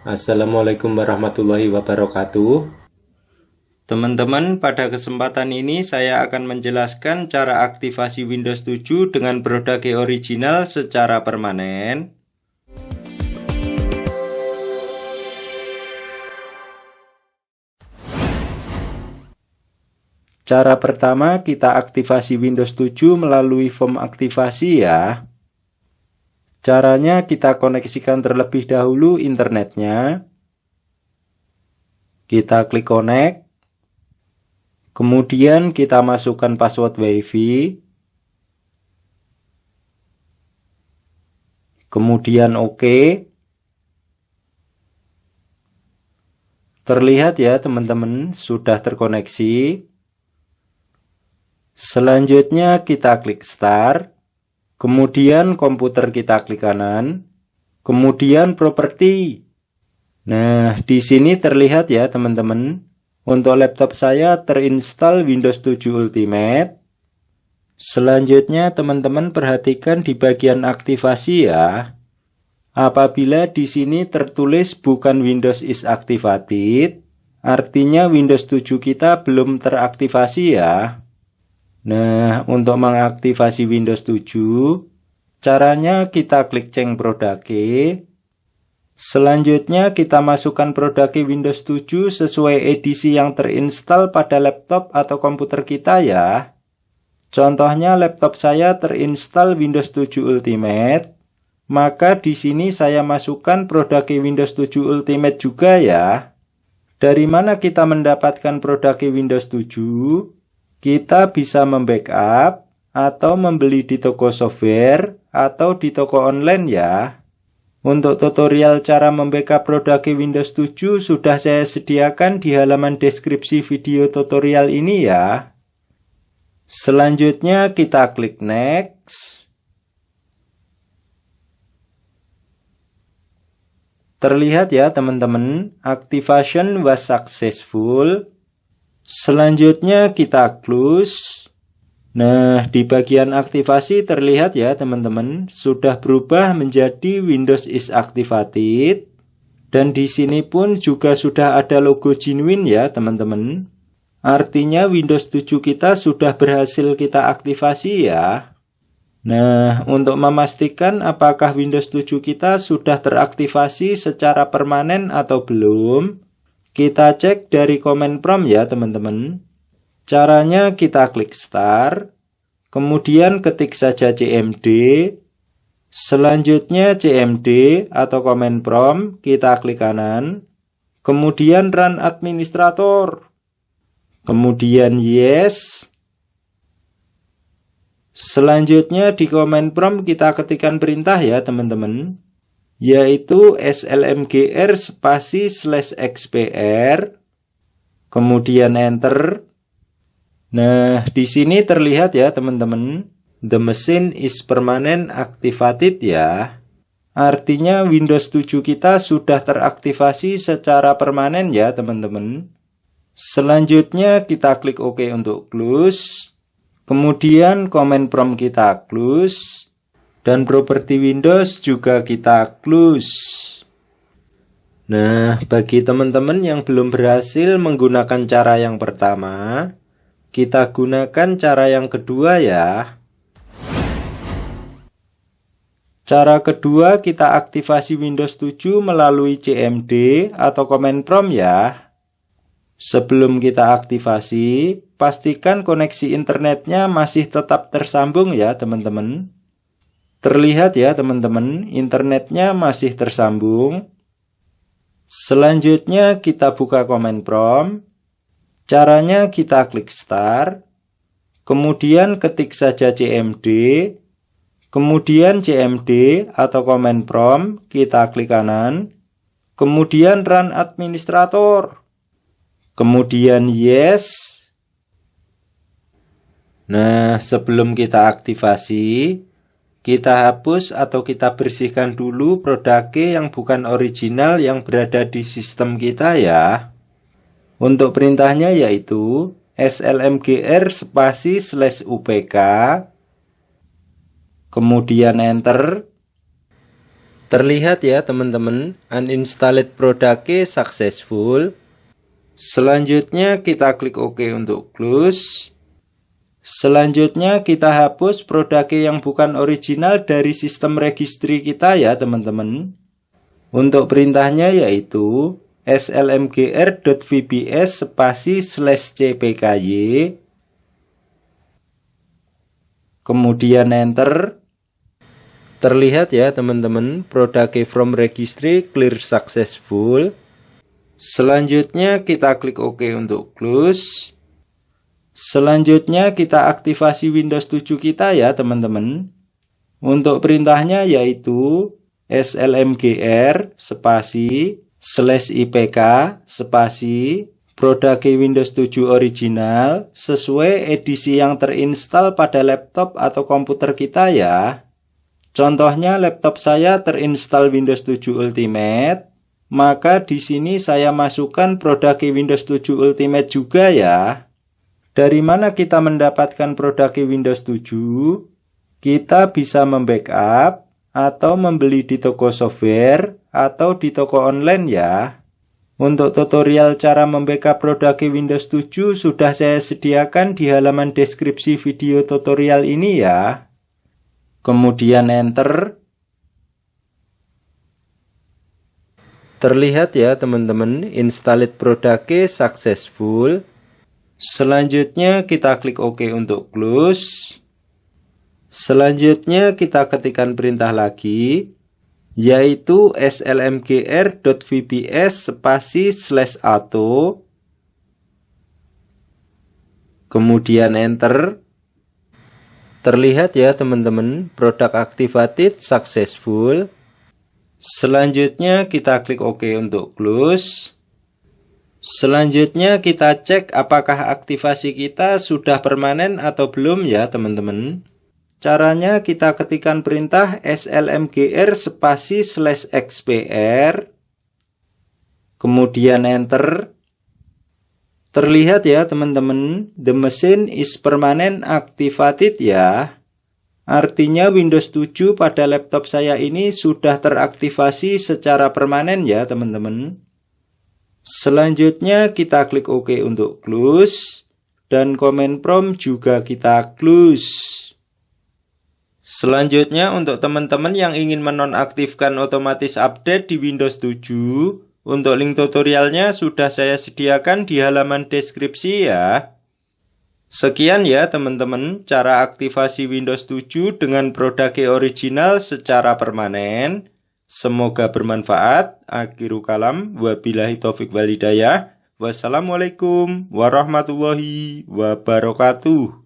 Assalamualaikum warahmatullahi wabarakatuh. Teman-teman, pada kesempatan ini saya akan menjelaskan cara aktivasi Windows 7 dengan Brodage original secara permanen. Cara pertama, kita aktivasi Windows 7 melalui form aktivasi ya. Caranya kita koneksikan terlebih dahulu internetnya. Kita klik connect. Kemudian kita masukkan password WiFi. Kemudian OK. Terlihat ya teman-teman, sudah terkoneksi. Selanjutnya kita klik start. Kemudian komputer kita klik kanan, kemudian properti. Nah, di sini terlihat ya teman-teman, untuk laptop saya terinstall Windows 7 Ultimate. Selanjutnya teman-teman perhatikan di bagian aktivasi ya. Apabila di sini tertulis bukan Windows is activated, artinya Windows 7 kita belum teraktivasi ya. Nah, untuk mengaktifasi Windows 7, caranya kita klik ceng Brodage. Selanjutnya kita masukkan Brodage Windows 7 sesuai edisi yang terinstall pada laptop atau komputer kita ya. Contohnya laptop saya terinstall Windows 7 Ultimate, maka di sini saya masukkan Brodage Windows 7 Ultimate juga ya. Dari mana kita mendapatkan Brodage Windows 7? Kita bisa membackup atau membeli di toko software atau di toko online ya. Untuk tutorial cara membackup Brodage Windows 7 sudah saya sediakan di halaman deskripsi video tutorial ini ya. Selanjutnya kita klik next. Terlihat ya teman-teman, activation was successful. Selanjutnya kita close. Nah, di bagian aktivasi terlihat ya teman-teman, sudah berubah menjadi Windows is activated. Dan di sini pun juga sudah ada logo genuine ya teman-teman. Artinya Windows 7 kita sudah berhasil kita aktivasi ya. Nah, untuk memastikan apakah Windows 7 kita sudah teraktivasi secara permanen atau belum, kita cek dari command prompt ya teman-teman. Caranya kita klik start, kemudian ketik saja cmd. Selanjutnya cmd atau command prompt kita klik kanan, kemudian run administrator, kemudian yes. Selanjutnya di command prompt kita ketikkan perintah ya teman-teman, yaitu slmgr spasi /xpr, kemudian enter. Nah, di sini terlihat ya teman-teman, the machine is permanent activated ya. Artinya Windows 7 kita sudah teraktivasi secara permanen ya teman-teman. Selanjutnya kita klik OK untuk close. Kemudian command prompt kita close. Dan properti Windows juga kita close. Nah, bagi teman-teman yang belum berhasil menggunakan cara yang pertama, kita gunakan cara yang kedua ya. Cara kedua kita aktifasi Windows 7 melalui cmd atau command prompt ya. Sebelum kita aktivasi, pastikan koneksi internetnya masih tetap tersambung ya teman-teman. Terlihat ya teman-teman, internetnya masih tersambung. Selanjutnya kita buka command prompt. Caranya kita klik start, kemudian ketik saja cmd, kemudian cmd atau command prompt kita klik kanan, kemudian run administrator, kemudian yes. Nah, sebelum kita aktivasi, kita hapus atau kita bersihkan dulu Brodage yang bukan original yang berada di sistem kita ya. Untuk perintahnya yaitu slmgr spasi /upk, kemudian enter. Terlihat ya teman-teman, uninstalled produknya successful. Selanjutnya kita klik OK untuk close. Selanjutnya kita hapus produknya yang bukan original dari sistem registry kita ya teman-teman. Untuk perintahnya yaitu slmgr.vbs /cpky, kemudian enter. Terlihat ya teman-teman, produknya from registry clear successful. Selanjutnya kita klik OK untuk close. Selanjutnya kita aktifasi Windows 7 kita ya teman-teman. Untuk perintahnya yaitu slmgr /ipk produknya Windows 7 original sesuai edisi yang terinstall pada laptop atau komputer kita ya. Contohnya laptop saya terinstall Windows 7 Ultimate, maka di sini saya masukkan produknya Windows 7 Ultimate juga ya. Dari mana kita mendapatkan produknya Windows 7? Kita bisa membackup atau membeli di toko software atau di toko online ya. Untuk tutorial cara membackup produknya Windows 7 sudah saya sediakan di halaman deskripsi video tutorial ini ya. Kemudian enter. Terlihat ya teman-teman, installed produknya successful. Selanjutnya kita klik OK untuk close. Selanjutnya kita ketikkan perintah lagi, yaitu slmgr.vbs /auto, kemudian enter. Terlihat ya teman-teman, produk activated successful. Selanjutnya kita klik OK untuk close. Selanjutnya kita cek apakah aktivasi kita sudah permanen atau belum ya teman-teman. Caranya kita ketikkan perintah slmgr /xpr, kemudian enter. Terlihat ya teman-teman, the machine is permanent activated ya. Artinya Windows 7 pada laptop saya ini sudah teraktivasi secara permanen ya teman-teman. Selanjutnya kita klik OK untuk close. Dan command prompt juga kita close. Selanjutnya untuk teman-teman yang ingin menonaktifkan otomatis update di Windows 7, untuk link tutorialnya sudah saya sediakan di halaman deskripsi ya. Sekian ya teman-teman, cara aktivasi Windows 7 dengan produknya original secara permanen. Semoga bermanfaat. Akhiru kalam, wabillahi taufik wal hidayah. Wassalamualaikum warahmatullahi wabarakatuh.